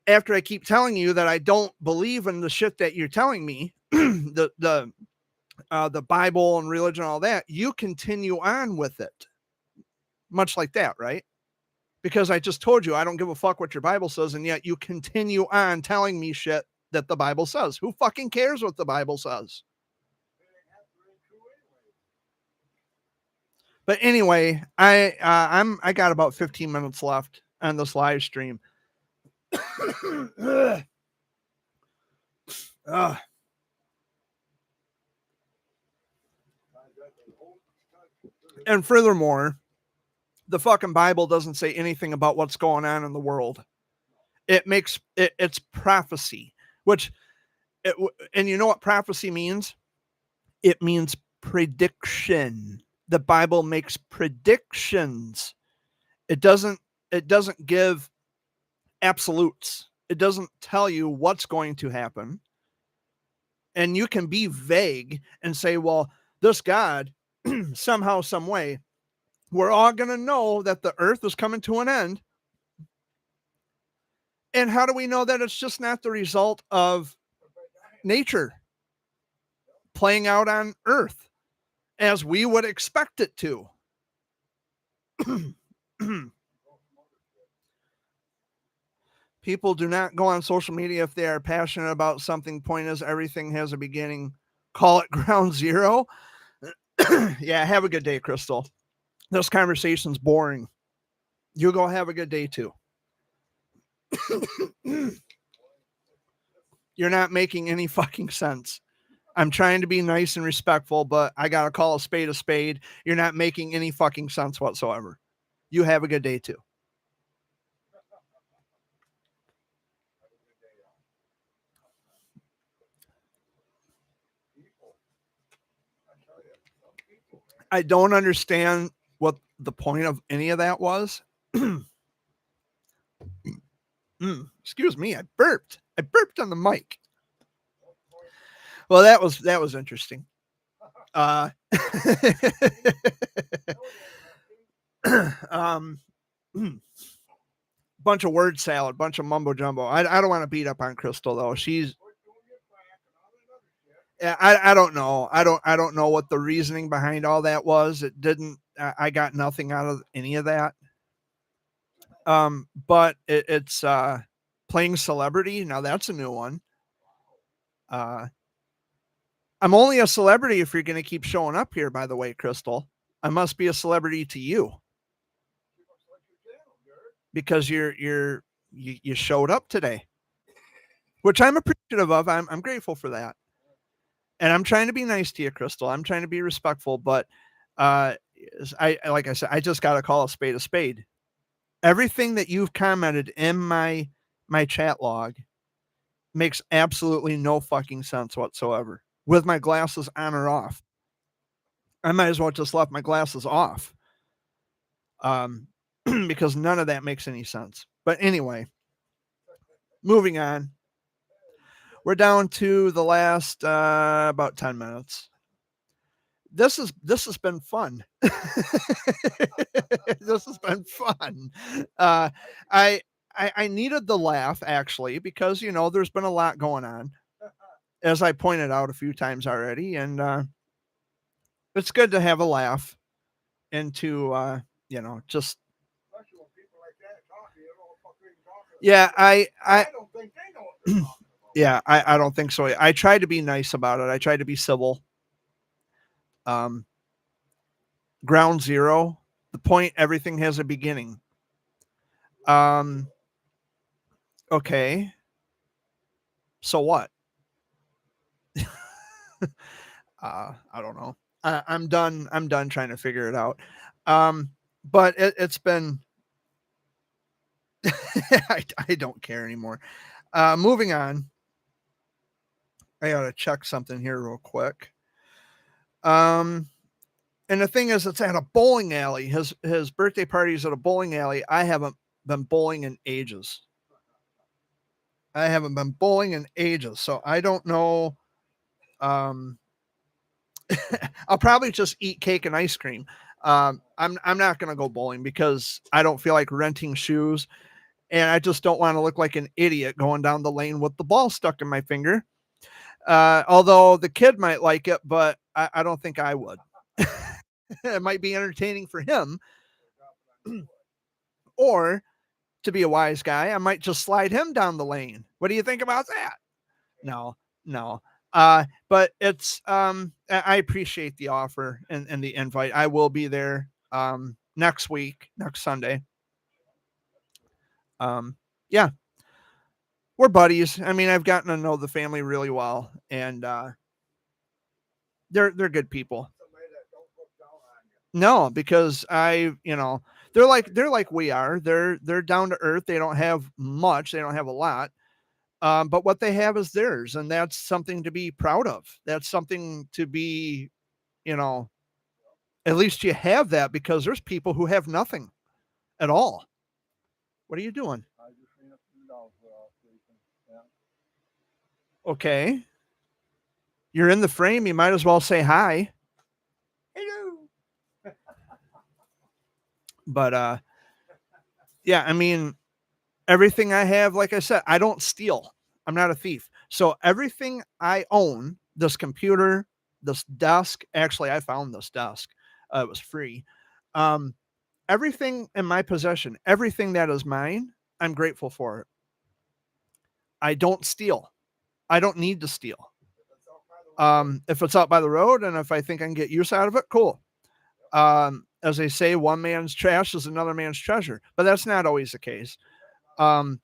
after I keep telling you that I don't believe in the shit that you're telling me, the Bible and religion, all that, you continue on with it. Much like that, right? Because I just told you I don't give a fuck what your Bible says, and yet you continue on telling me shit that the Bible says. Who fucking cares what the Bible says?
It ain't have to be true anyway.
But anyway, I got about 15 minutes left on this live stream. Ugh. And furthermore, the fucking Bible doesn't say anything about what's going on in the world. It's prophecy, which and you know what prophecy means? It means prediction. The Bible makes predictions. It doesn't give absolutes. It doesn't tell you what's going to happen. And you can be vague and say, well, this God, somehow, some way, we're all going to know that the earth is coming to an end. And how do we know that it's just not the result of nature playing out on earth as we would expect it to? People do not go on social media if they are passionate about something. Point is, everything has a beginning. Call it ground zero. Yeah, have a good day, Crystal. This conversation's boring. You go have a good day too. You're not making any fucking sense. I'm trying to be nice and respectful, but I gotta call a spade a spade. You're not making any fucking sense whatsoever. You have a good day too. I don't understand what the point of any of that was. Excuse me, I burped. I burped on the mic. Well, that was interesting. Bunch of word salad, bunch of mumbo jumbo. I don't want to beat up on Crystal though. She's I don't know. I don't know what the reasoning behind all that was. It didn't. I got nothing out of any of that. But it's playing celebrity. Now that's a new one. I'm only a celebrity if you're going to keep showing up here. By the way, Crystal, I must be a celebrity to you because you showed up today, which I'm appreciative of. I'm grateful for that. And I'm trying to be nice to you, Crystal. I'm trying to be respectful, but I like I said, I just got to call a spade a spade. Everything that you've commented in my chat log makes absolutely no fucking sense whatsoever. With my glasses on or off, I might as well just left my glasses off, because none of that makes any sense. But anyway, moving on. We're down to the last about 10 minutes. This has been fun. This has been fun. I needed the laugh actually because there's been a lot going on, as I pointed out a few times already, and it's good to have a laugh and to just yeah I
don't think they know what they're talking about.
yeah I don't think so. I tried to be nice about it. I tried to be civil. Ground zero, the point, everything has a beginning. Okay, so what? I don't know. I'm done trying to figure it out. But it's been I don't care anymore. Moving on. I gotta check something here real quick. And the thing is, it's at a bowling alley. His birthday party is at a bowling alley. I haven't been bowling in ages. So I don't know. I'll probably just eat cake and ice cream. I'm not gonna go bowling because I don't feel like renting shoes, and I just don't want to look like an idiot going down the lane with the ball stuck in my finger. Although the kid might like it, but I don't think I would. It might be entertaining for him. Or, to be a wise guy, I might just slide him down the lane. What do you think about that? No. But it's I appreciate the offer and the invite. I will be there next week, next Sunday. Yeah. we're buddies. I mean, I've gotten to know the family really well, and they're good people.
Somebody that don't look down on you.
No, because they're like we are. They're down to earth. They don't have much. They don't have a lot. But what they have is theirs, and that's something to be proud of. That's something to be, you know, at least you have that, because there's people who have nothing at all. What are you doing?
I just ran up to the dogs without sleeping. Yeah.
Okay. You're in the frame. You might as well say hi.
Hello.
But yeah, I mean, everything I have, like I said, I don't steal. I'm not a thief. So everything I own, this computer, this desk, actually I found this desk. It was free. Everything in my possession, everything that is mine, I'm grateful for it. I don't steal. I don't need to steal. If it's out by the road and if I think I can get use out of it, cool. As they say, one man's trash is another man's treasure, but that's not always the case. The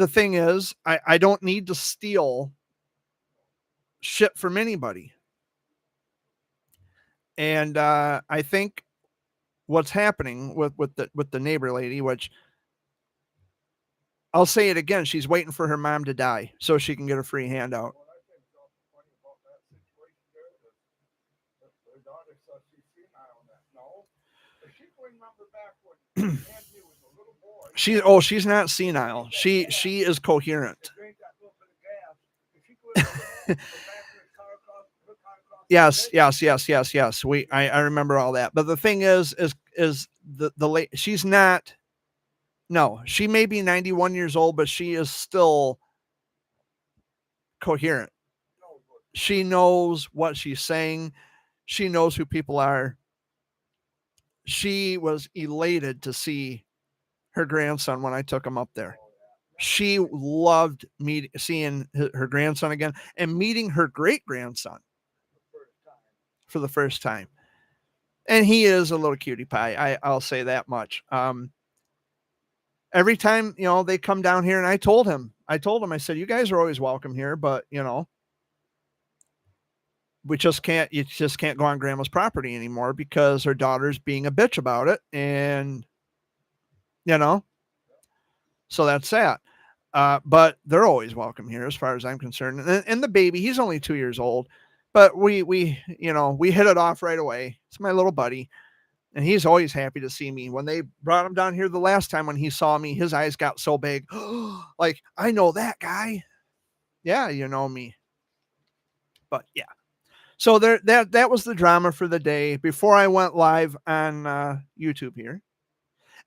thing is, I don't need to steal shit from anybody. And I think what's happening with the neighbor lady, which I'll say it again, she's waiting for her mom to die so she can get a free handout.
What I think is also funny about that situation there is her daughter says she's senile and that. No. But she can remember back when Anthony was a little boy.
She's not senile. She is coherent.
They drank that little bit of gas. If she could remember the back of her car across the
Yes. I remember all that. But the thing is the late, she's not. No, she may be 91 years old, but she is still coherent. She knows what she's saying. She knows who people are. She was elated to see her grandson when I took him up there. She loved seeing her grandson again and meeting her great grandson for the first time. And he is a little cutie pie. I'll say that much. Every time, they come down here, and I told him, I said, you guys are always welcome here, but you just can't go on grandma's property anymore because her daughter's being a bitch about it. And, so that's that. But they're always welcome here as far as I'm concerned. And the baby, he's only 2 years old, but we hit it off right away. It's my little buddy. And he's always happy to see me. When they brought him down here the last time, when he saw me, his eyes got so big. Like, I know that guy. Yeah, you know me. But yeah. So that was the drama for the day before I went live on YouTube here.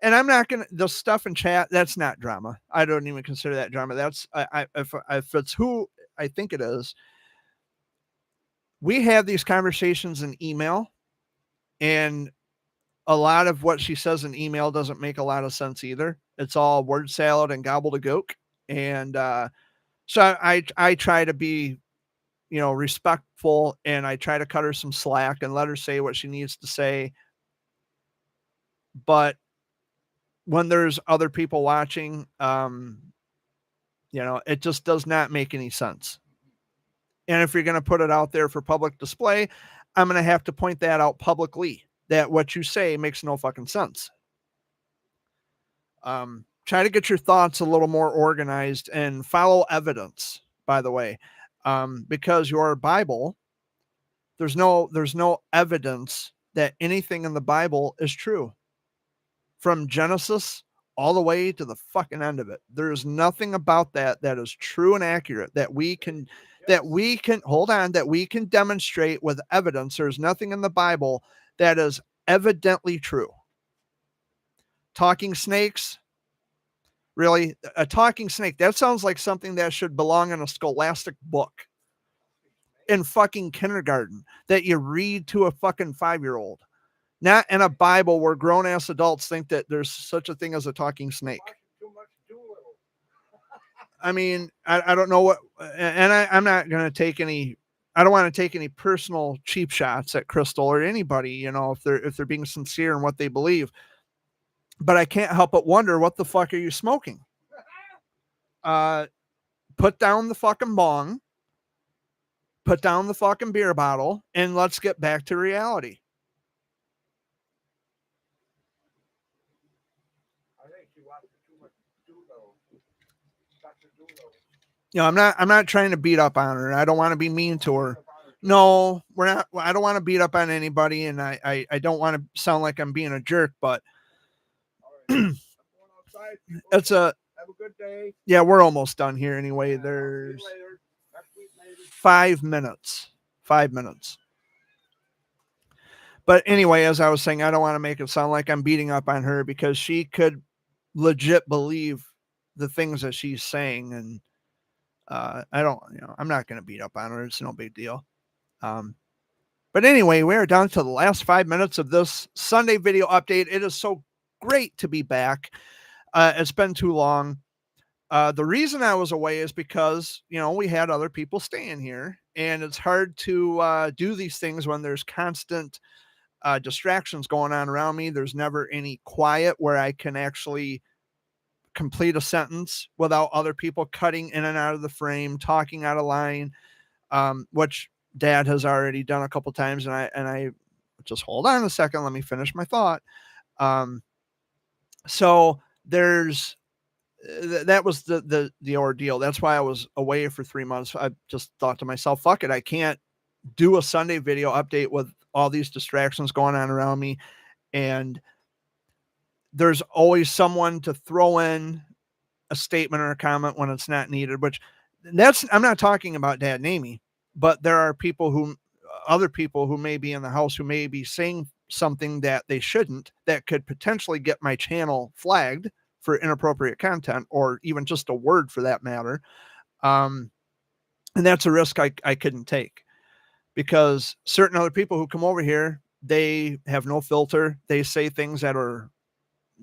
And I'm not going to, the stuff in chat, that's not drama. I don't even consider that drama. That's, if it's who I think it is, we have these conversations in email, and a lot of what she says in email doesn't make a lot of sense either. It's all word salad and gobbledygook. And so I try to be, respectful, and I try to cut her some slack and let her say what she needs to say. But when there's other people watching, it just does not make any sense. And if you're going to put it out there for public display, I'm going to have to point that out publicly, that what you say makes no fucking sense. Try to get your thoughts a little more organized and follow evidence, by the way, because your Bible, there's no evidence that anything in the Bible is true. From Genesis all the way to the fucking end of it, there's nothing about that is true and accurate that we can demonstrate with evidence. There's nothing in the Bible that is evidently true. Talking snakes, really? A talking snake, that sounds like something that should belong in a scholastic book in fucking kindergarten that you read to a fucking 5-year-old. Not in a Bible where grown-ass adults think that there's such a thing as a talking snake. I mean, I don't know what, and I'm not going to take any, I don't want to take any personal cheap shots at Crystal or anybody, if they're being sincere in what they believe. But I can't help but wonder, what the fuck are you smoking? put down the fucking bong, put down the fucking beer bottle, and let's get back to reality.
I think she watches too much Doolittle. Dr. Doolittle.
I'm not trying to beat up on her. I don't want to be mean to her. No, we're not. I don't want to beat up on anybody, and I don't want to sound like I'm being a jerk, but
I'm going outside. People.
it's a
Have a good day.
yeah. We're almost done here anyway.
And I'll see you
There's
later. Next week, maybe.
5 minutes. 5 minutes. But anyway, as I was saying, I don't want to make it sound like I'm beating up on her because she could legit believe the things that she's saying, and I don't. I'm not going to beat up on her. It's no big deal. But anyway, we are down to the last 5 minutes of this Sunday video update. It is so great to be back. It's been too long. The reason I was away is because, we had other people staying here, and it's hard to do these things when there's constant distractions going on around me. There's never any quiet where I can actually complete a sentence without other people cutting in and out of the frame, talking out of line, which Dad has already done a couple times. And I just hold on a second. Let me finish my thought. So there's, that was the ordeal. That's why I was away for 3 months. I just thought to myself, fuck it. I can't do a Sunday video update with all these distractions going on around me. And there's always someone to throw in a statement or a comment when it's not needed, which I'm not talking about Dad and Amy, but there are other people who may be in the house who may be saying something that they shouldn't, that could potentially get my channel flagged for inappropriate content, or even just a word for that matter. And that's a risk I couldn't take, because certain other people who come over here, they have no filter. They say things that are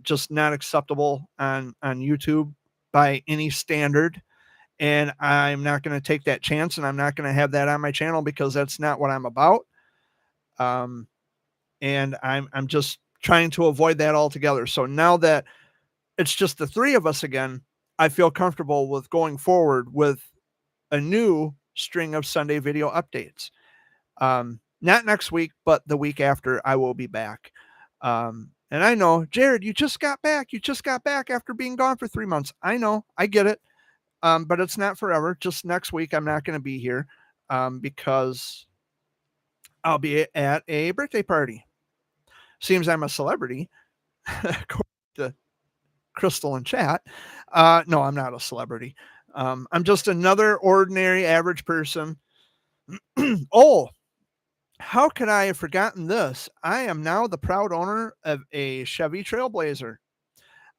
just not acceptable on YouTube by any standard. And I'm not going to take that chance, and I'm not going to have that on my channel, because that's not what I'm about. And I'm just trying to avoid that altogether. So now that it's just the three of us again, I feel comfortable with going forward with a new string of Sunday video updates. Not next week, but the week after, I will be back. And I know, Jared, you just got back. You just got back after being gone for 3 months. I know, I get it. But it's not forever. Just next week, I'm not going to be here because I'll be at a birthday party. Seems I'm a celebrity, according to Crystal in chat. No, I'm not a celebrity. I'm just another ordinary average person. Oh, how could I have forgotten this? I am now the proud owner of a Chevy Trailblazer.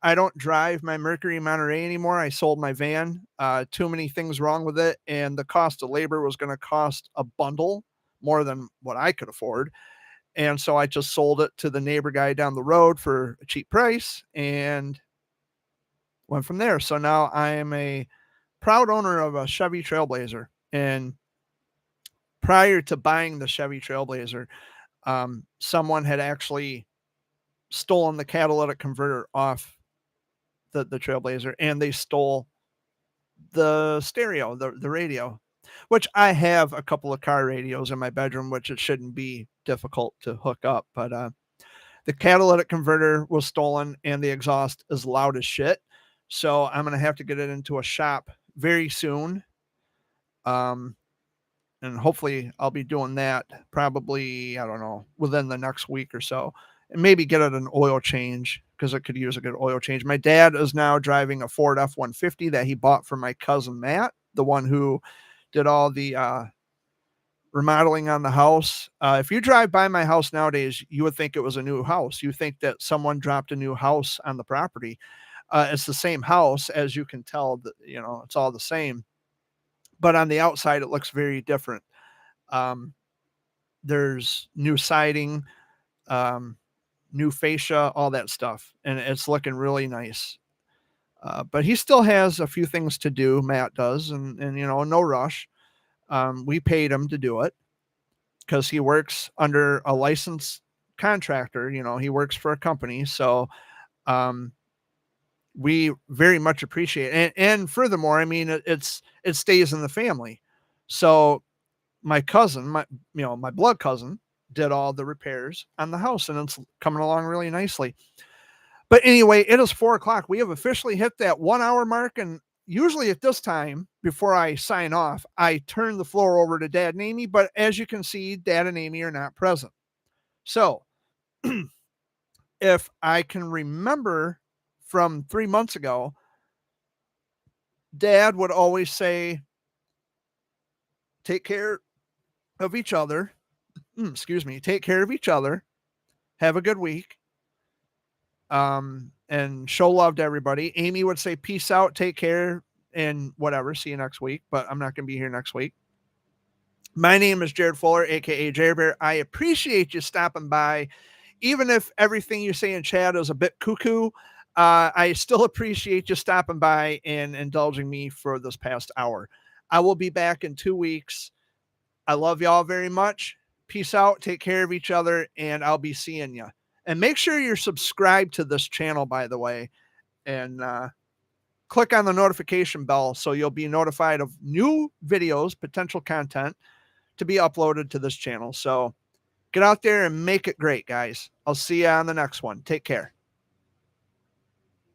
I don't drive my Mercury Monterey anymore. I sold my van. Too many things wrong with it, and the cost of labor was going to cost a bundle more than what I could afford. And so I just sold it to the neighbor guy down the road for a cheap price and went from there. So now I am a proud owner of a Chevy Trailblazer. And prior to buying the Chevy Trailblazer, someone had actually stolen the catalytic converter off the Trailblazer, and they stole the stereo, the radio, which I have a couple of car radios in my bedroom, which it shouldn't be difficult to hook up. But the catalytic converter was stolen, and the exhaust is loud as shit. So I'm going to have to get it into a shop very soon. And hopefully I'll be doing that probably, I don't know, within the next week or so, and maybe get it an oil change, because it could use a good oil change. My dad is now driving a Ford F-150 that he bought from my cousin Matt, the one who did all the remodeling on the house. If you drive by my house nowadays, you would think it was a new house. You think that someone dropped a new house on the property. It's the same house, as you can tell. That it's all the same, but on the outside it looks very different. There's new siding, new fascia, all that stuff, and it's looking really nice. But he still has a few things to do. Matt does, and no rush. We paid him to do it because he works under a licensed contractor. He works for a company, so we very much appreciate it. And furthermore, I mean, it stays in the family. So my cousin, my blood cousin, did all the repairs on the house, and it's coming along really nicely. But anyway, it is 4 o'clock. We have officially hit that 1 hour mark. And usually at this time, before I sign off, I turn the floor over to Dad and Amy. But as you can see, Dad and Amy are not present. So if I can remember from 3 months ago, Dad would always say, take care of each other. Excuse me. Take care of each other. Have a good week. And show love to everybody. Amy would say, peace out, take care, and whatever. See you next week. But I'm not going to be here next week. My name is Jared Fuller, aka Jerry Bear. I appreciate you stopping by. Even if everything you say in chat is a bit cuckoo, I still appreciate you stopping by and indulging me for this past hour. I will be back in 2 weeks. I love y'all very much. Peace out. Take care of each other, and I'll be seeing you. And make sure you're subscribed to this channel, by the way, and click on the notification bell so you'll be notified of new videos, potential content to be uploaded to this channel. So get out there and make it great, guys. I'll see you on the next one. Take care.